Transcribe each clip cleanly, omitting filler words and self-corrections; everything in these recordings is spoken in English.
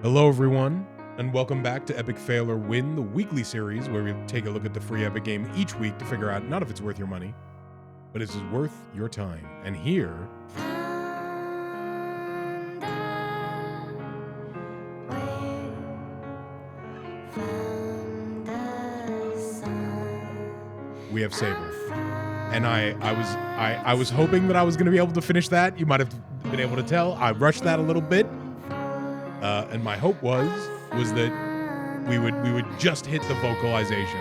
Hello everyone, and welcome back to Epic Fail or Win, the weekly series where we take a look at the free Epic game each week to figure out not if it's worth your money, but if it's worth your time. And here, we have Sable. And I was hoping that I was going to be able to finish that. You might have been able to tell. I rushed that a little bit. And my hope was that we would just hit the vocalization.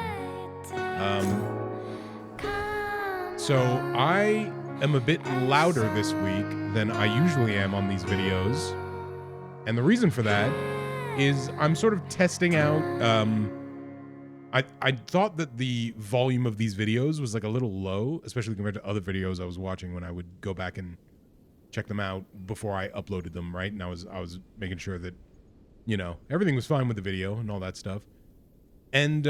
So I am a bit louder this week than I usually am on these videos. And the reason for that is I'm sort of testing out. I thought that the volume of these videos was like a little low, especially compared to other videos I was watching when I would go back and check them out before I uploaded them, right? And I was making sure that, you know, everything was fine with the video and all that stuff. And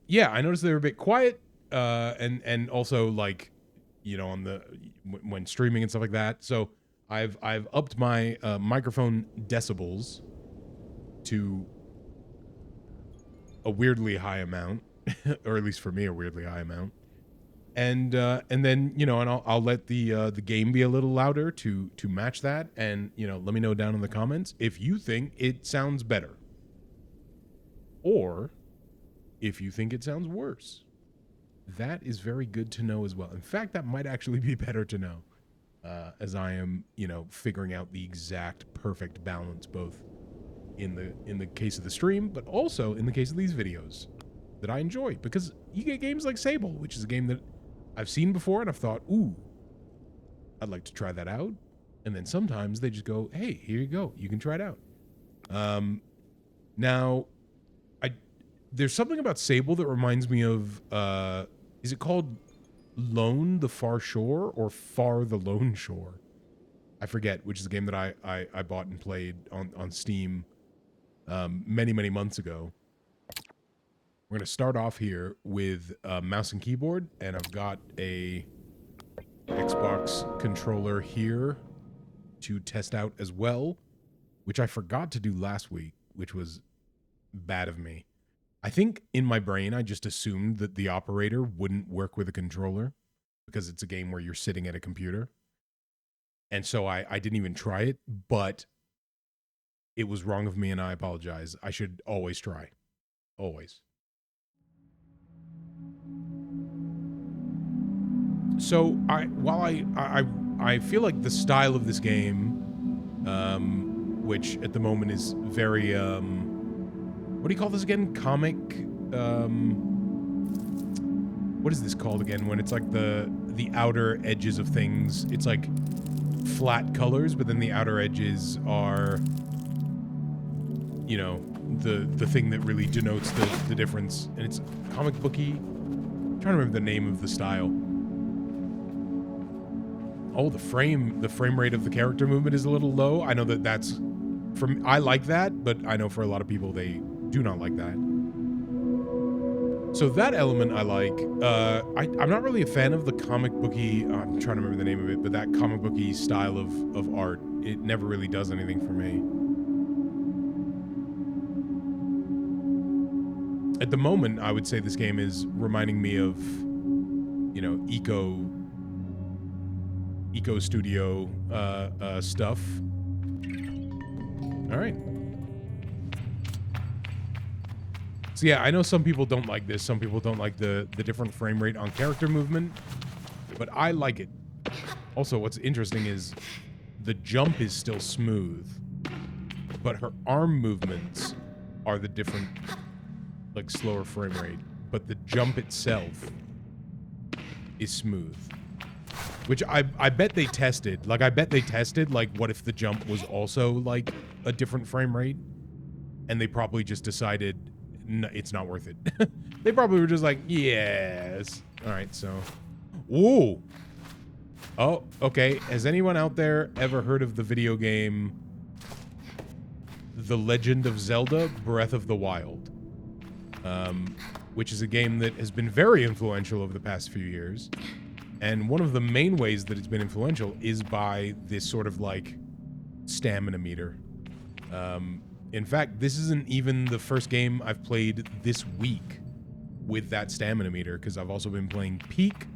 yeah, I noticed they were a bit quiet, and also like, you know, on the when streaming and stuff like that. So I've upped my microphone decibels to a weirdly high amount, or at least for me, a weirdly high amount. And then, you know, and I'll let the game be a little louder to match that. And, you know, let me know down in the comments if you think it sounds better, or if you think it sounds worse. That is very good to know as well. In fact, that might actually be better to know, as I am, you know, figuring out the exact perfect balance, both in the case of the stream, but also in the case of these videos that I enjoy. Because you get games like Sable, which is a game that I've seen before and I've thought, ooh, I'd like to try that out. And then sometimes they just go, hey, here you go, you can try it out. Now, there's something about Sable that reminds me of, is it called Lone the Far Shore or Far the Lone Shore? I forget, which is a game that I bought and played on Steam many, many months ago. We're going to start off here with mouse and keyboard, and I've got a Xbox controller here to test out as well, which I forgot to do last week, which was bad of me. I think in my brain, I just assumed that the operator wouldn't work with a controller because it's a game where you're sitting at a computer. And so I didn't even try it, but it was wrong of me and I apologize. I should always try. Always. So while I feel like the style of this game, which at the moment is very what do you call this again? Comic. What is this called again? When it's like the outer edges of things. It's like flat colors, but then the outer edges are, you know, the thing that really denotes the difference. And it's comic booky. I'm trying to remember the name of the style. Oh, the frame rate of the character movement is a little low. I know that's I like that, but I know for a lot of people they do not like that. So that element I like. I'm not really a fan of the comic booky, I'm trying to remember the name of it, but that comic booky style of art, it never really does anything for me. At the moment, I would say this game is reminding me of, you know, Eco Studio stuff. All right. So yeah, I know some people don't like this. Some people don't like the different frame rate on character movement, but I like it. Also, what's interesting is the jump is still smooth, but her arm movements are the different, like, slower frame rate. But the jump itself is smooth. Which I bet they tested. Like, I bet they tested, like, what if the jump was also, like, a different frame rate? And they probably just decided, no, it's not worth it. They probably were just like, yes. All right, so. Ooh. Oh, okay. Has anyone out there ever heard of the video game The Legend of Zelda: Breath of the Wild? Which is a game that has been very influential over the past few years. And one of the main ways that it's been influential is by this sort of like stamina meter. In fact, this isn't even the first game I've played this week with that stamina meter, because I've also been playing Peak,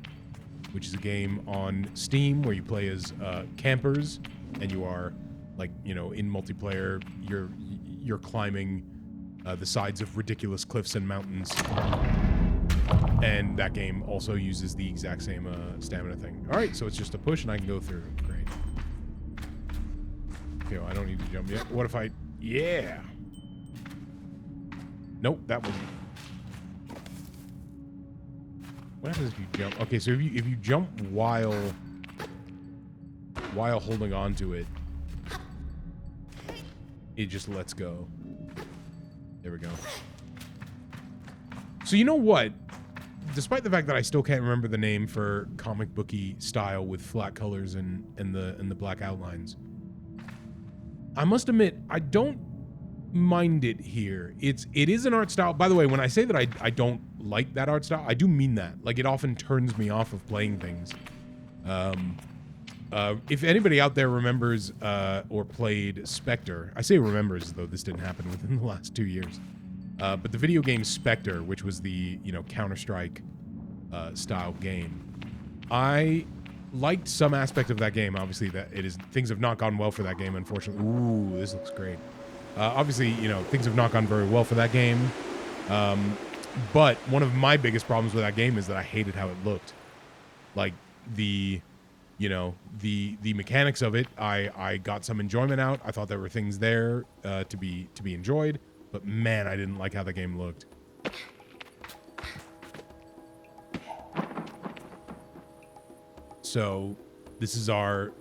which is a game on Steam where you play as campers, and you are, like, you know, in multiplayer, you're climbing the sides of ridiculous cliffs and mountains. And that game also uses the exact same stamina thing. All right, so it's just a push and I can go through. Great. Okay, well, I don't need to jump yet. What if I... Yeah. Nope, that wasn't... What happens if you jump? Okay, so if you jump while holding on to it, it just lets go. There we go. So you know what? Despite the fact that I still can't remember the name for comic booky style with flat colors and the black outlines, I must admit I don't mind it here. It is an art style. By the way, when I say that I don't like that art style, I do mean that. Like, it often turns me off of playing things. If anybody out there remembers or played Spectre, I say remembers, though this didn't happen within the last 2 years. But the video game Spectre, which was the, you know, Counter-Strike style game, I liked some aspect of that game. Obviously, things have not gone well for that game, unfortunately. Ooh, this looks great. Obviously, you know, things have not gone very well for that game. But one of my biggest problems with that game is that I hated how it looked. Like, the mechanics of it, I got some enjoyment out. I thought there were things there to be enjoyed. But man, I didn't like how the game looked. So this is our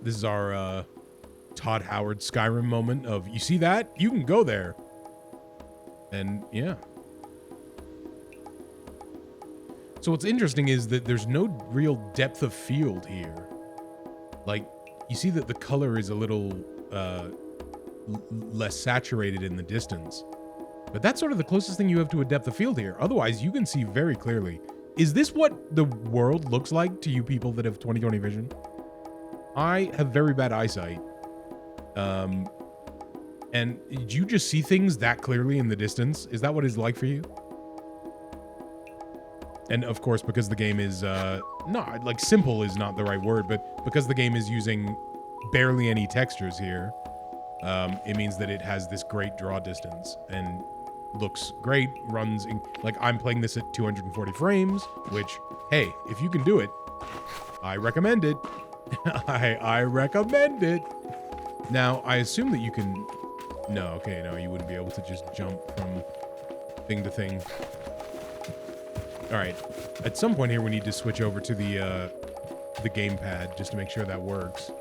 Todd Howard Skyrim moment of, you see that? You can go there. And yeah. So what's interesting is that there's no real depth of field here. Like, you see that the color is a little less saturated in the distance. But that's sort of the closest thing you have to a depth of field here. Otherwise, you can see very clearly. Is this what the world looks like to you people that have 20/20 vision? I have very bad eyesight. And do you just see things that clearly in the distance? Is that what it's like for you? And of course, because the game is, not, like, simple is not the right word, but because the game is using barely any textures here, it means that it has this great draw distance and looks great, runs in, like, I'm playing this at 240 frames, which, hey, if you can do it, I recommend it. I recommend it. Now, I assume that you can, no, okay, no, you wouldn't be able to just jump from thing to thing. All right, at some point here, we need to switch over to the gamepad just to make sure that works.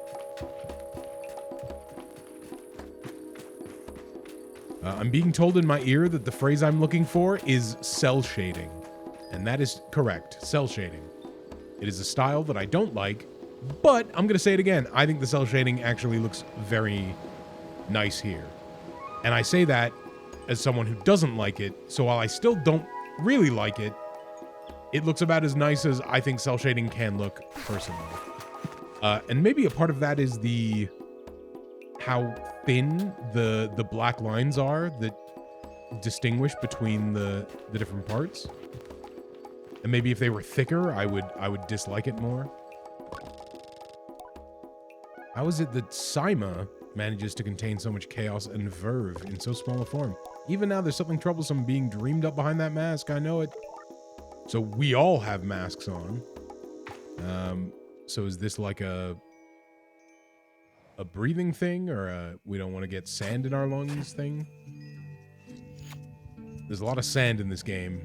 I'm being told in my ear that the phrase I'm looking for is cell shading. And that is correct, cell shading. It is a style that I don't like, but I'm going to say it again. I think the cell shading actually looks very nice here. And I say that as someone who doesn't like it, so while I still don't really like it, it looks about as nice as I think cell shading can look, personally. And maybe a part of that is how thin the black lines are that distinguish between the different parts. And maybe if they were thicker, I would dislike it more. How is it that Sima manages to contain so much chaos and verve in so small a form? Even now, there's something troublesome being dreamed up behind that mask. I know it. So we all have masks on. So is this like a breathing thing, or a we don't want to get sand in our lungs thing? There's a lot of sand in this game.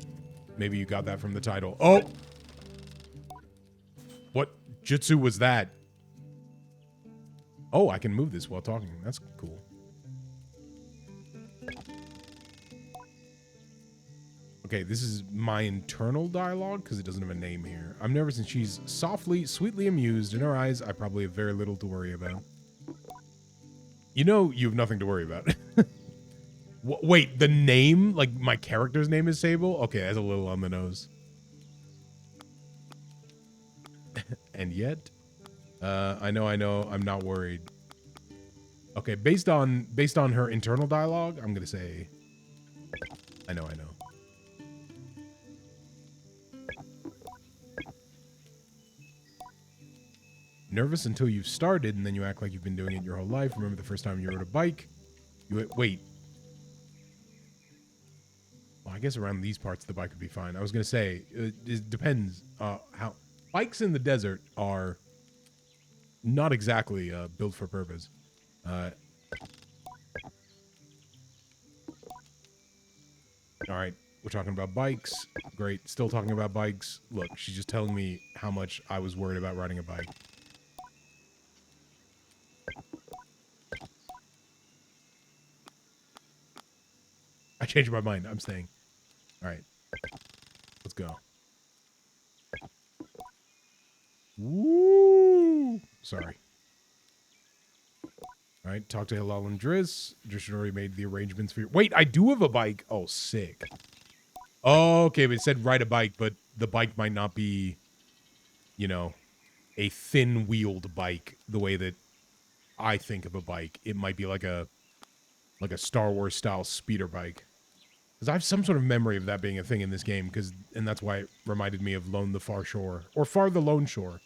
Maybe you got that from the title. Oh! What jutsu was that? Oh, I can move this while talking. That's cool. Okay, this is my internal dialogue because it doesn't have a name here. I'm nervous and she's softly, sweetly amused. In her eyes, I probably have very little to worry about. You know you have nothing to worry about. Wait, the name? Like, my character's name is Sable? Okay, that's a little on the nose. And yet, I know, I'm not worried. Okay, based on her internal dialogue, I'm gonna say I know. Nervous until you've started, and then you act like you've been doing it your whole life. Remember the first time you rode a bike? You wait. Well, I guess around these parts the bike would be fine. I was gonna say it depends. How bikes in the desert are not exactly built for purpose. All right, we're talking about bikes. Great, still talking about bikes. Look, she's just telling me how much I was worried about riding a bike. I changed my mind. I'm staying. All right, let's go. Woo! Sorry. All right, talk to Hilal and Driss. Driss already made the arrangements for you. Wait, I do have a bike. Oh, sick. Oh, okay, but it said ride a bike, but the bike might not be, you know, a thin-wheeled bike the way that I think of a bike. It might be like a Star Wars style speeder bike. Because I have some sort of memory of that being a thing in this game, and that's why it reminded me of Lone the Far Shore. Or Far the Lone Shore.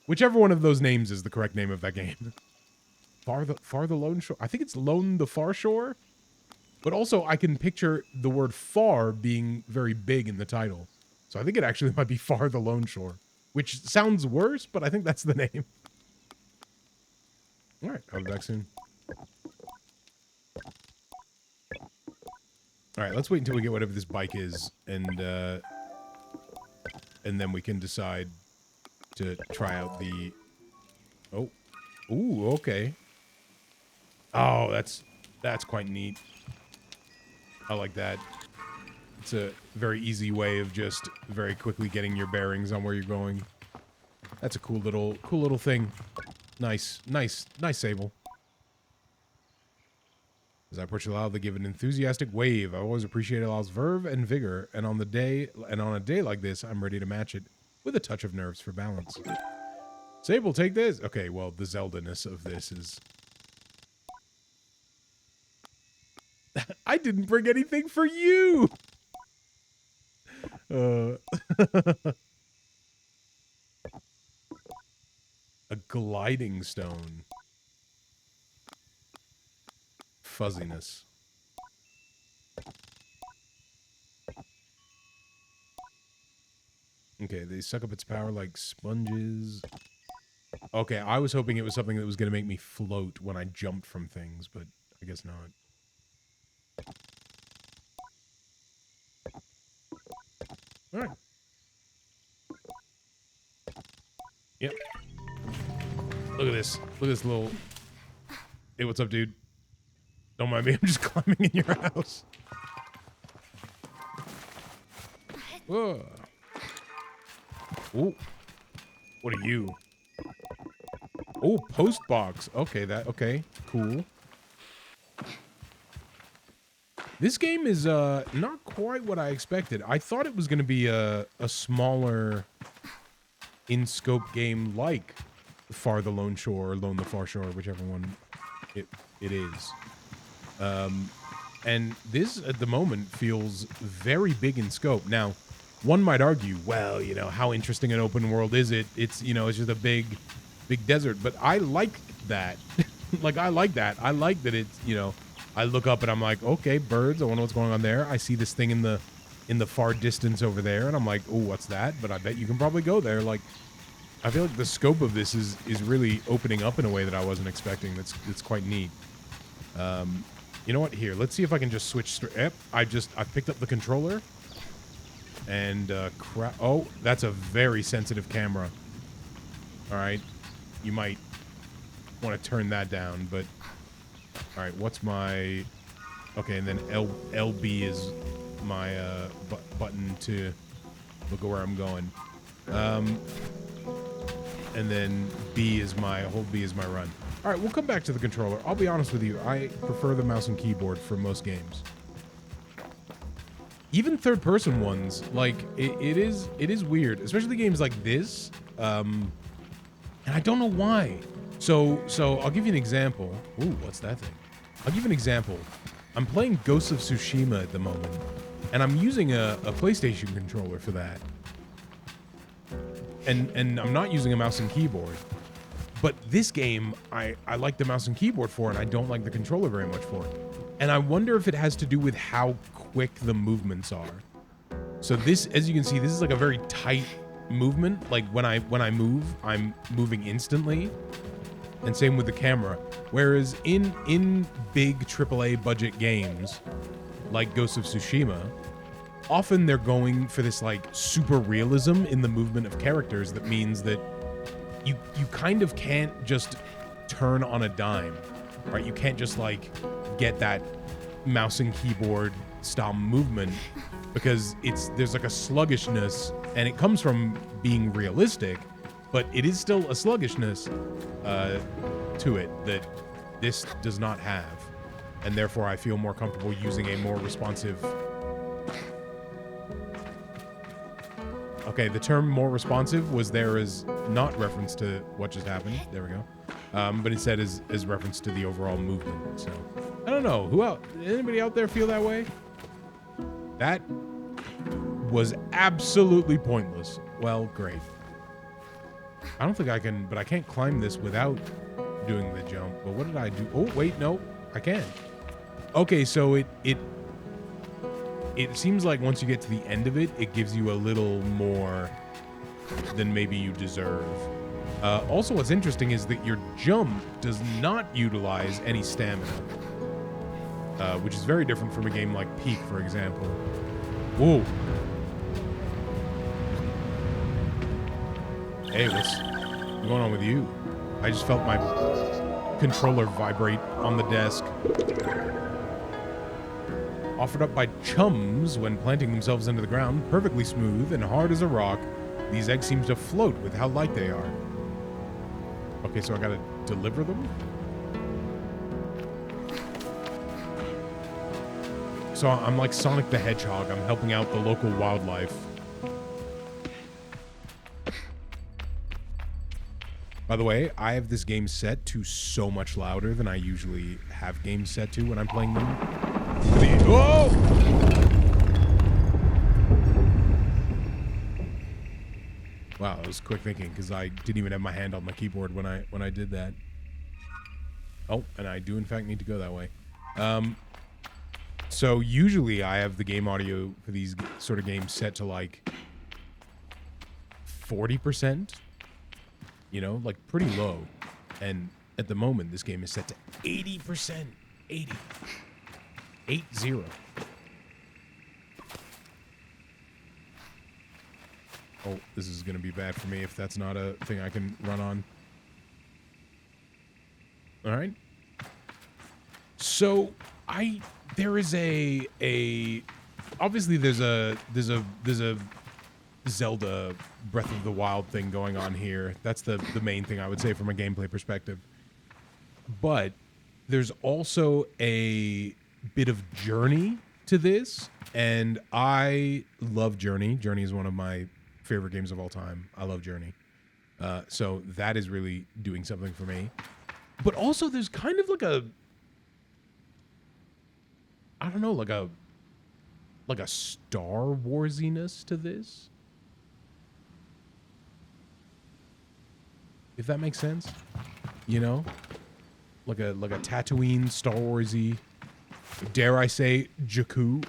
Whichever one of those names is the correct name of that game. Far the Lone Shore? I think it's Lone the Far Shore? But also, I can picture the word far being very big in the title. So I think it actually might be Far the Lone Shore. Which sounds worse, but I think that's the name. Alright, I'll be back soon. Alright, let's wait until we get whatever this bike is. And then we can decide to try out the... Oh. Ooh, okay. Oh, that's quite neat. I like that. It's a very easy way of just very quickly getting your bearings on where you're going. That's a cool little thing. Nice, Sable. As I approach Lyle, they give an enthusiastic wave. I always appreciate Lyle's verve and vigor, and on a day like this, I'm ready to match it with a touch of nerves for balance. Sable, take this. Okay, well, the Zelda-ness of this is... I didn't bring anything for you! A gliding stone. Fuzziness. Okay, they suck up its power like sponges. Okay, I was hoping it was something that was going to make me float when I jumped from things, but I guess not. All right. Yep. Look at this. Look at this little... Hey, what's up, dude? Don't mind me. I'm just climbing in your house. Whoa. Ooh. What are you? Oh, post box. Okay, okay. Cool. This game is not quite what I expected. I thought it was going to be a smaller in-scope game like Far the Lone Shore or Lone the Far Shore, whichever one it is. And this, at the moment, feels very big in scope. Now, one might argue, well, you know, how interesting an open world is it? It's, you know, it's just a big desert. But I like that. Like, I like that. I like that it's, you know, I look up and I'm like, okay, birds. I wonder what's going on there. I see this thing in the far distance over there, and I'm like, oh, what's that? But I bet you can probably go there. Like, I feel like the scope of this is really opening up in a way that I wasn't expecting. That's quite neat. You know what? Here, let's see if I can just switch. Yep, I picked up the controller, and oh, that's a very sensitive camera. All right, you might want to turn that down, but all right. What's my? Okay, and then LB is my button to look at where I'm going. And then hold B is my run. All right, we'll come back to the controller. I'll be honest with you, I prefer the mouse and keyboard for most games. Even third-person ones, like it is weird, especially games like this. And I don't know why. So I'll give you an example. Ooh, what's that thing? I'll give you an example. I'm playing Ghosts of Tsushima at the moment, and I'm using a PlayStation controller for that. And I'm not using a mouse and keyboard. But this game, I like the mouse and keyboard for, and I don't like the controller very much for it. And I wonder if it has to do with how quick the movements are. So this, as you can see, this is like a very tight movement. Like when I move, I'm moving instantly. And same with the camera. Whereas in big AAA budget games, like Ghost of Tsushima, often they're going for this like super realism in the movement of characters that means that you kind of can't just turn on a dime, right? You can't just like get that mouse and keyboard style movement because there's like a sluggishness, and it comes from being realistic, but it is still a sluggishness to it that this does not have, and therefore I feel more comfortable using a more responsive. Okay, the term "more responsive" was there as not reference to what just happened. There we go. But instead as reference to the overall movement. So I don't know who else. Anybody out there feel that way? That was absolutely pointless. Well, great. I don't think I can, but I can't climb this without doing the jump. But what did I do? Oh, wait, no, I can. Okay, so it seems like once you get to the end of it, it gives you a little more than maybe you deserve. Also, what's interesting is that your jump does not utilize any stamina, which is very different from a game like Peak, for example. Whoa. Hey, what's going on with you? I just felt my controller vibrate on the desk. Offered up by chums when planting themselves into the ground, perfectly smooth and hard as a rock, these eggs seem to float with how light they are. Okay, so I gotta deliver them? So I'm like Sonic the Hedgehog. I'm helping out the local wildlife. By the way, I have this game set to so much louder than I usually have games set to when I'm playing them. Whoa! Wow, that was quick thinking because I didn't even have my hand on my keyboard when I did that. Oh, and I do in fact need to go that way. So usually I have the game audio for these sort of games set to like 40%, you know, like pretty low. And at the moment, this game is set to 80%. 80. 8-0. Oh, this is going to be bad for me if that's not a thing I can run on. All right. So there is obviously there's a Zelda Breath of the Wild thing going on here. That's the main thing I would say from a gameplay perspective. But there's also a bit of Journey to this, and I love Journey. Journey is one of my favorite games of all time. I love Journey. So that is really doing something for me. But also there's kind of like a, I don't know, like a Star Warsiness to this. If that makes sense. You know? Like a Tatooine Star Warsy, dare I say, Jakku.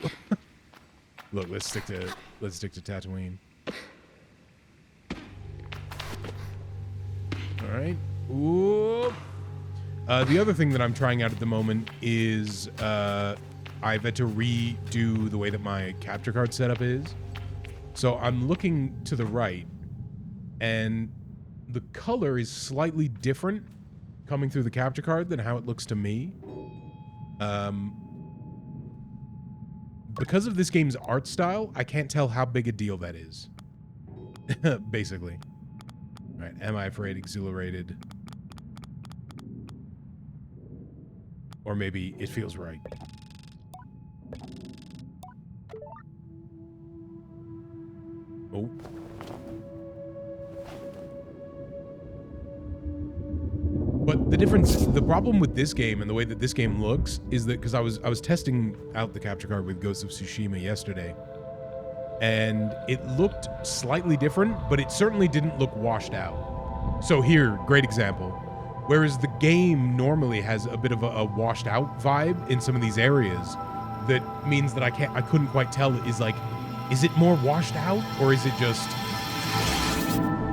Look, let's stick to Tatooine. All right. Ooh. The other thing that I'm trying out at the moment is I've had to redo the way that my capture card setup is. So I'm looking to the right, and the color is slightly different coming through the capture card than how it looks to me. Because of this game's art style, I can't tell how big a deal that is. Basically. All right, am I afraid, exhilarated? Or maybe it feels right. Oh. the problem with this game and the way that this game looks is that because I was testing out the capture card with Ghost of Tsushima yesterday, and it looked slightly different, but it certainly didn't look washed out. So here, great example. Whereas the game normally has a bit of a washed out vibe in some of these areas, that means that I couldn't quite tell is it more washed out or is it just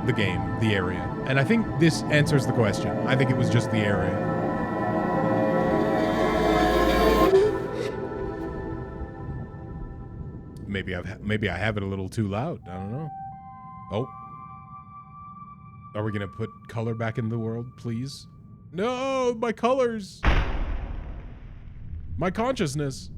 the game, the area? And I think this answers the question. I think it was just the area. Maybe I have it a little too loud. I don't know. Oh. Are we gonna put color back in the world, please? No, my colors. My consciousness.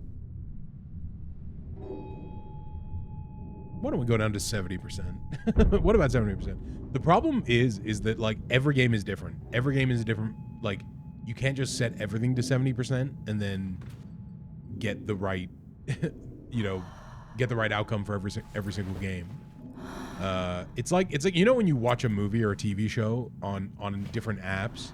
Why don't we go down to 70%? What about 70%? The problem is that like every game is different. Every game is different. Like you can't just set everything to 70% and then get the right, get the right outcome for every single game. It's like when you watch a movie or a TV show on different apps,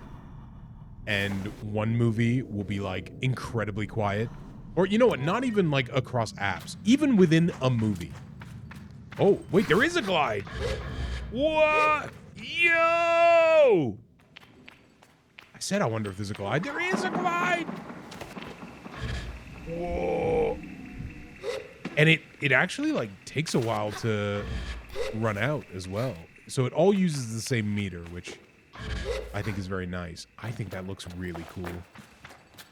and one movie will be like incredibly quiet, or you know what? Not even like across apps, even within a movie. Oh wait, there is a glide. What? Yo! I said I wonder if there's a glide. There is a glide. Whoa! And it actually like takes a while to run out as well. So it all uses the same meter, which I think is very nice. I think that looks really cool. You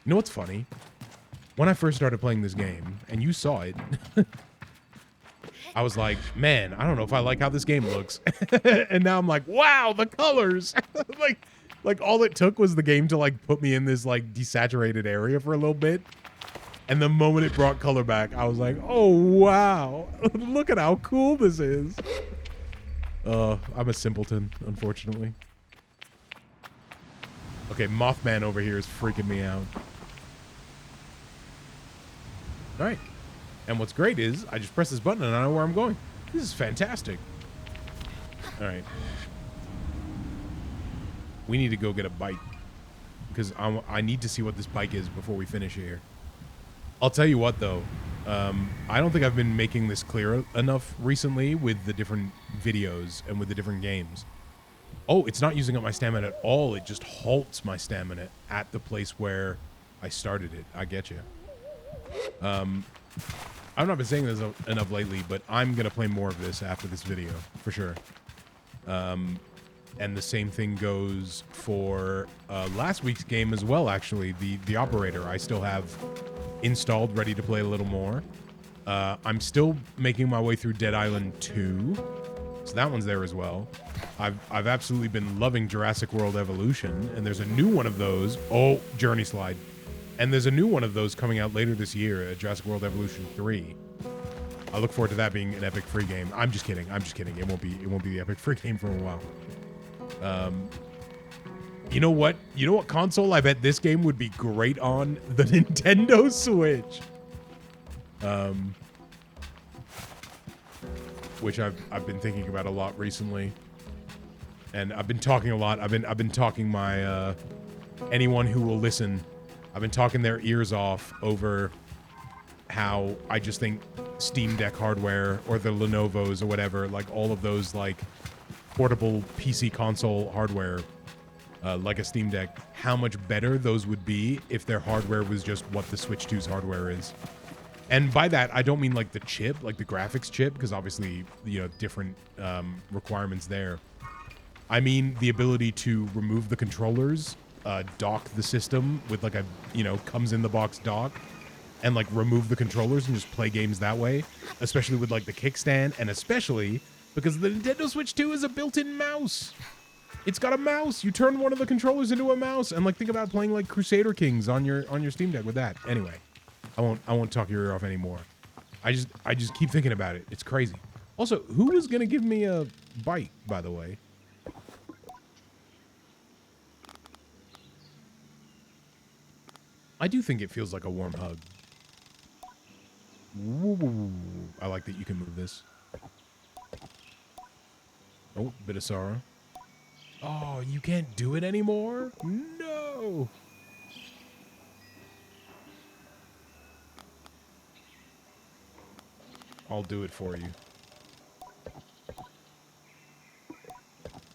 know what's funny? When I first started playing this game, and you saw it, I was like, man, I don't know if I like how this game looks. And now I'm like, wow, the colors. like all it took was the game to like put me in this like desaturated area for a little bit. And the moment it brought color back, I was like, oh, wow. Look at how cool this is. I'm a simpleton, unfortunately. Okay, Mothman over here is freaking me out. All right. And what's great is I just press this button and I know where I'm going. This is fantastic. All right. We need to go get a bike because I need to see what this bike is before we finish here. I'll tell you what, though. I don't think I've been making this clear enough recently with the different videos and with the different games. Oh, it's not using up my stamina at all. It just halts my stamina at the place where I started it. I get you. I've not been saying this enough lately, but I'm going to play more of this after this video, for sure. And the same thing goes for last week's game as well, actually. The Operator I still have installed, ready to play a little more. I'm still making my way through Dead Island 2, so that one's there as well. I've absolutely been loving Jurassic World Evolution, and there's a new one of those. Oh, Journey Slide. And there's a new one of those coming out later this year, Jurassic World Evolution 3. I look forward to that being an epic free game. I'm just kidding. It won't be the epic free game for a while. You know what? You know what console I bet this game would be great on? The Nintendo Switch. Which I've been thinking about a lot recently. And I've been talking a lot. I've been talking my anyone who will listen, I've been talking their ears off over how I just think Steam Deck hardware or the Lenovo's or whatever, like all of those like portable PC console hardware, like a Steam Deck, how much better those would be if their hardware was just what the Switch 2's hardware is. And by that, I don't mean like the chip, like the graphics chip, because obviously, you know, different requirements there. I mean the ability to remove the controllers, dock the system with like a, you know, comes in the box dock, and like remove the controllers and just play games that way, especially with like the kickstand, and especially because the Nintendo Switch 2 is a built-in mouse. It's got a mouse. You turn one of the controllers into a mouse, and like think about playing like Crusader Kings on your Steam Deck with that. Anyway, I won't talk your ear off anymore. I just keep thinking about it. It's crazy. Also, who was gonna give me a bite, by the way? I do think it feels like a warm hug. Ooh, I like that you can move this. Oh, bit of sorrow. Oh, you can't do it anymore? No! go. I'll do it for you.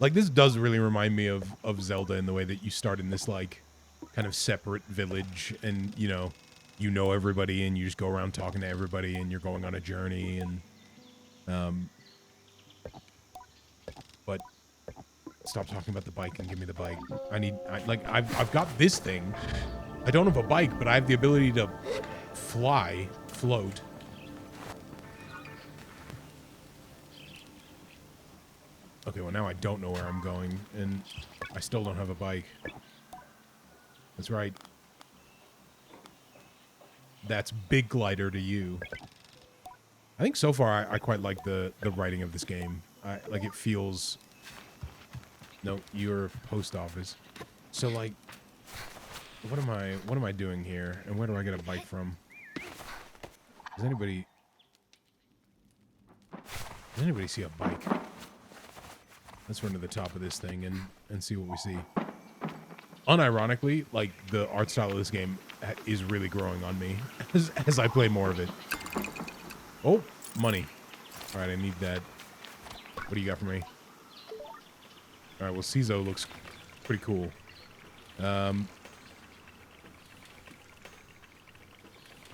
Like, this does really remind me of Zelda in the way that you start in this, like, kind of separate village and, you know everybody and you just go around talking to everybody and you're going on a journey and, but stop talking about the bike and give me the bike. I've got this thing. I don't have a bike, but I have the ability to float. Okay, well now I don't know where I'm going, and I still don't have a bike. That's right. That's big glider to you. I think so far I quite like the writing of this game. Like, it feels... No, you're post office. So, like, what am I doing here? And where do I get a bike from? Does anybody see a bike? Let's run to the top of this thing and see what we see. Unironically, like, the art style of this game is really growing on me as I play more of it. Oh, money. All right, I need that. What do you got for me? All right, well, Cizo looks pretty cool. I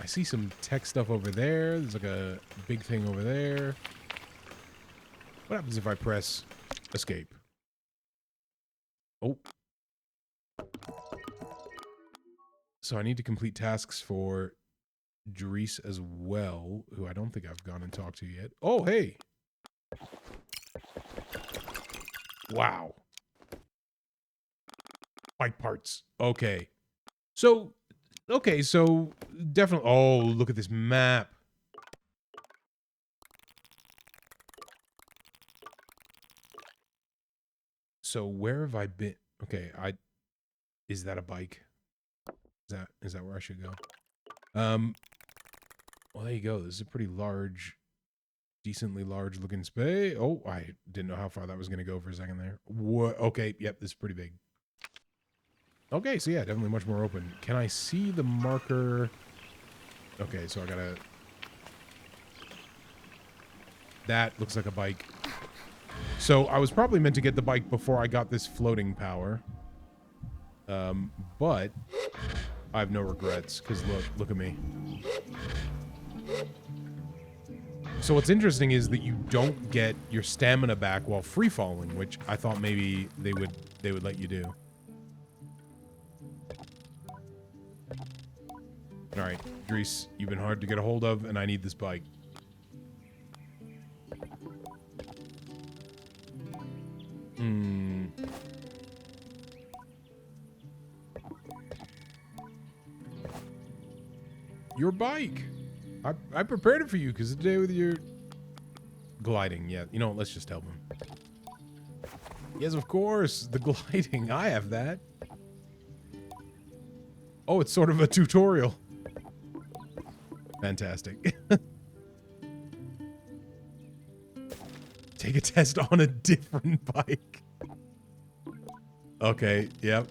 see some tech stuff over there. There's like a big thing over there. What happens if I press escape? Oh. So I need to complete tasks for Dries as well, who I don't think I've gone and talked to yet. Oh, hey. Wow. Bike parts. Okay. So definitely... Oh, look at this map. So where have I been? Okay, is that a bike? Is that where I should go? Well, there you go. This is a pretty large, decently large looking space. Oh, I didn't know how far that was going to go for a second there. What? Okay, yep, this is pretty big. Okay, so yeah, definitely much more open. Can I see the marker? Okay, so I gotta... That looks like a bike. So I was probably meant to get the bike before I got this floating power. But I have no regrets, because look at me. So what's interesting is that you don't get your stamina back while free falling, which I thought maybe they would let you do. All right, Dries, you've been hard to get a hold of, and I need this bike. Your bike. I prepared it for you because today with your gliding. Yeah, you know what? Let's just help him. Yes, of course. The gliding. I have that. Oh, it's sort of a tutorial. Fantastic. Take a test on a different bike. Okay, yep.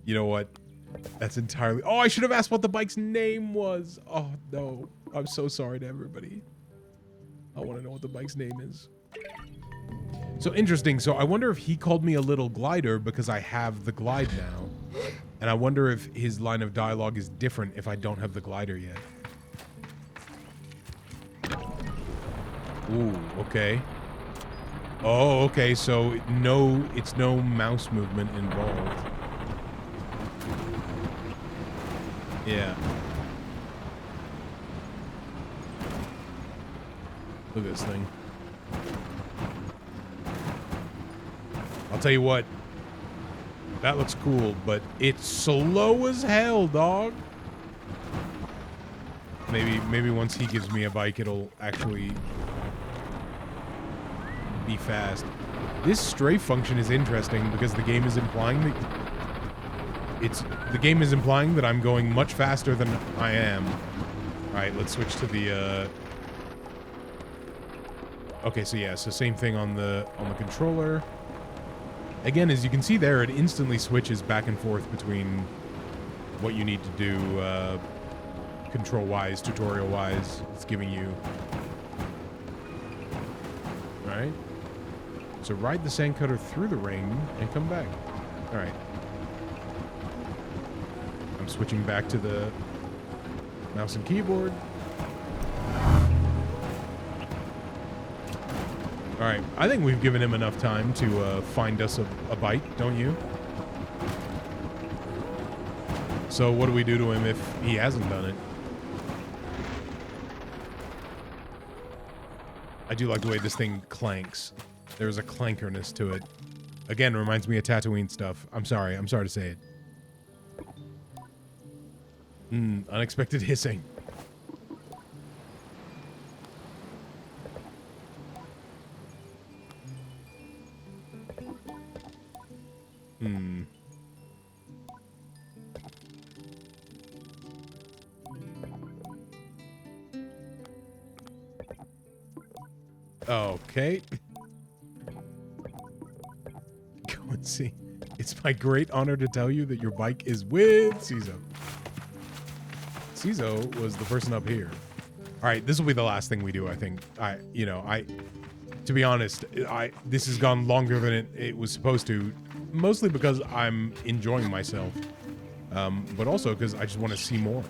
You know what? That's entirely... Oh, I should have asked what the bike's name was. Oh, no. I'm so sorry to everybody. I want to know what the bike's name is. So interesting. So I wonder if he called me a little glider because I have the glide now. And I wonder if his line of dialogue is different if I don't have the glider yet. Ooh, okay. Oh, okay. So it's no mouse movement involved. Yeah. Look at this thing. I'll tell you what. That looks cool, but it's slow as hell, dog. Maybe once he gives me a bike, it'll actually be fast. This strafe function is interesting because the game is implying that I'm going much faster than I am. All right, let's switch to the. Okay, so yeah, so same thing on the controller. Again, as you can see there, it instantly switches back and forth between what you need to do control-wise, tutorial-wise. It's giving you... Alright. So ride the sandcutter through the ring and come back. Alright. I'm switching back to the mouse and keyboard. Alright, I think we've given him enough time to find us a bike, don't you? So what do we do to him if he hasn't done it? I do like the way this thing clanks. There's a clankerness to it. Again, reminds me of Tatooine stuff. I'm sorry to say it. Unexpected hissing. Okay. Go and see. It's my great honor to tell you that your bike is with Cizo. Cizo was the person up here. All right, this will be the last thing we do, I think. To be honest, this has gone longer than it was supposed to, mostly because I'm enjoying myself, but also because I just want to see more.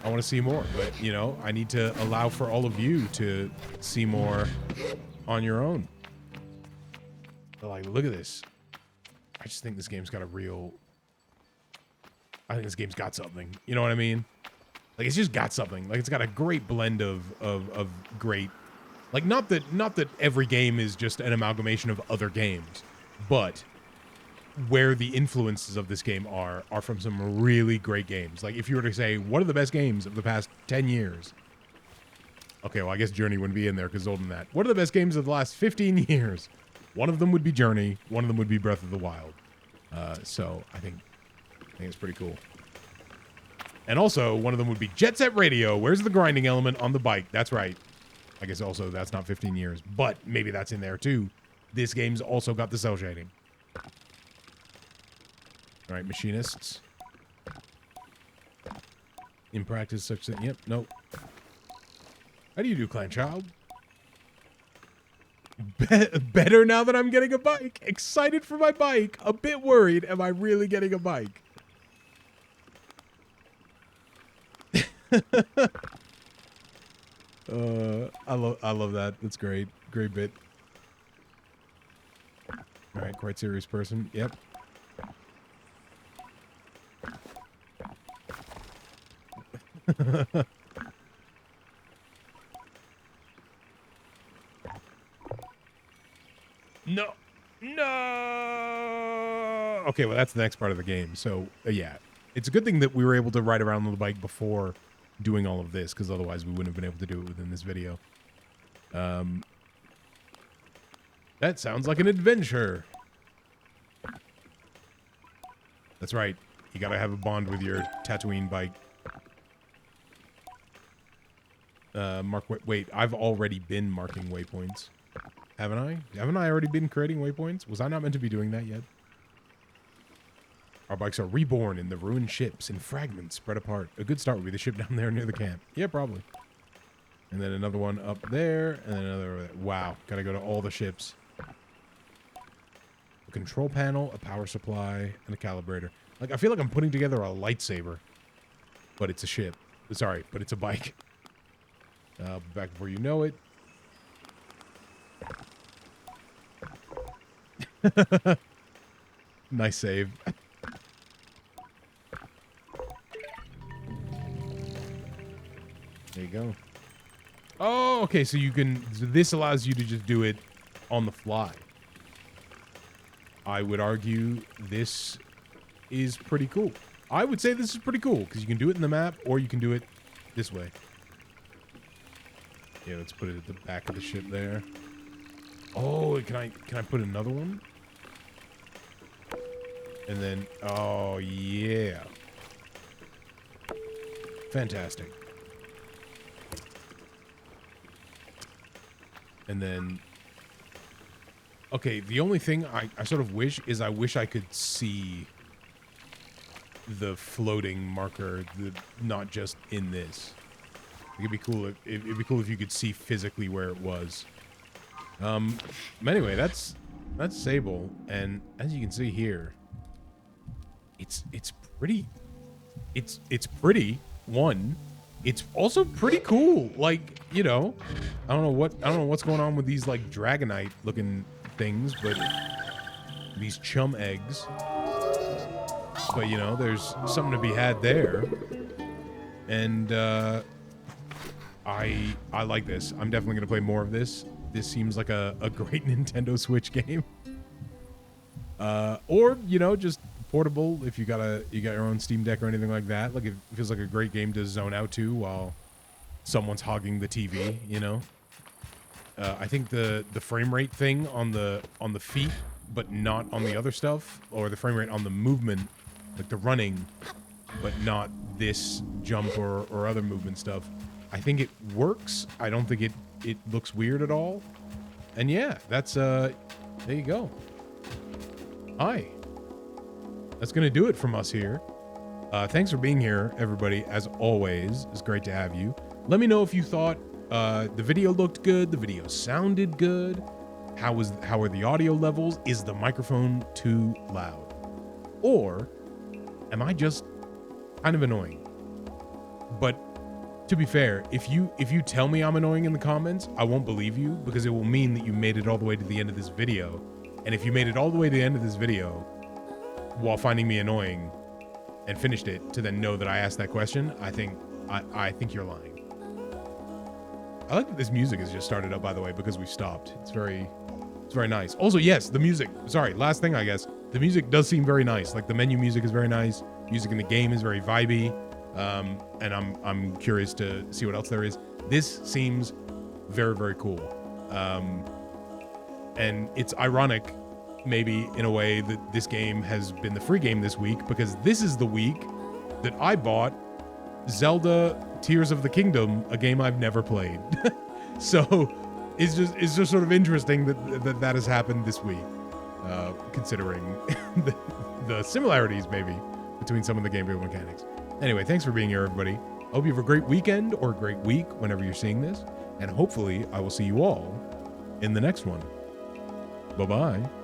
I want to see more, but, you know, I need to allow for all of you to see more on your own. But, like, look at this. I just think this game's got a real... I think this game's got something. You know what I mean? Like, it's just got something. Like, it's got a great blend of great... Like, not that every game is just an amalgamation of other games, but... where the influences of this game are from some really great games. Like, if you were to say, what are the best games of the past 10 years? Okay, well, I guess Journey wouldn't be in there because it's older than that. What are the best games of the last 15 years? One of them would be Journey. One of them would be Breath of the Wild. So I think it's pretty cool. And also, one of them would be Jet Set Radio. Where's the grinding element on the bike? That's right. I guess also that's not 15 years, but maybe that's in there too. This game's also got the cell shading. All right, machinists. In practice, such that... Yep, nope. How do you do, Clan Child? Better now that I'm getting a bike. Excited for my bike. A bit worried. Am I really getting a bike? I love that. That's great. Great bit. All right, quite serious person. Yep. No. Okay, well, that's the next part of the game. So, yeah. It's a good thing that we were able to ride around on the bike before doing all of this, because otherwise we wouldn't have been able to do it within this video. That sounds like an adventure. That's right. You gotta have a bond with your Tatooine bike. Wait, I've already been marking waypoints. Haven't I? Haven't I already been creating waypoints? Was I not meant to be doing that yet? Our bikes are reborn in the ruined ships in fragments spread apart. A good start would be the ship down there near the camp. Yeah, probably. And then another one up there, and then another over there. Wow, gotta go to all the ships. A control panel, a power supply, and a calibrator. Like, I feel like I'm putting together a lightsaber, but it's a ship. Sorry, but it's a bike. Back before you know it. Nice save. There you go. Oh, okay, so you can... This allows you to just do it on the fly. I would argue this is pretty cool. I would say this is pretty cool, because you can do it in the map, or you can do it this way. Yeah, let's put it at the back of the ship there. Oh, can I put another one? And then, oh, yeah. Fantastic. And then Okay, the only thing I sort of wish is I wish I could see the floating marker, not just in this. It'd be cool it'd be cool if you could see physically where it was. Anyway, that's Sable, and as you can see here, it's pretty. It's pretty. One, it's also pretty cool. Like, you know, I don't know what's going on with these like Dragonite looking things, but these chum eggs. But you know, there's something to be had there, and I like this. I'm definitely gonna play more of this. This seems like a great Nintendo Switch game. Or, you know, just portable if you got your own Steam Deck or anything like that. Like, it feels like a great game to zone out to while someone's hogging the TV, you know. I think the frame rate thing on the feet, but not on the other stuff, or the frame rate on the movement, like the running, but not this jump or other movement stuff. I think it works. I don't think it looks weird at all. And yeah, that's there you go. Hi. That's gonna do it from us here. Thanks for being here, everybody. As always, it's great to have you. Let me know if you thought the video looked good, the video sounded good. How are the audio levels? Is the microphone too loud? Or am I just kind of annoying? But to be fair, if you tell me I'm annoying in the comments, I won't believe you, because it will mean that you made it all the way to the end of this video. And if you made it all the way to the end of this video while finding me annoying and finished it to then know that I asked that question, I think you're lying. I like that this music has just started up, by the way, because we've stopped. It's very nice. Also, yes, the music. Sorry, last thing, I guess. The music does seem very nice. Like, the menu music is very nice. Music in the game is very vibey. And I'm curious to see what else there is. This seems very, very cool. And it's ironic, maybe in a way, that this game has been the free game this week, because this is the week that I bought Zelda Tears of the Kingdom, a game I've never played. So it's just sort of interesting that has happened this week, considering the similarities maybe between some of the gameplay mechanics. Anyway, thanks for being here, everybody. I hope you have a great weekend or a great week whenever you're seeing this, and hopefully I will see you all in the next one. Bye-bye.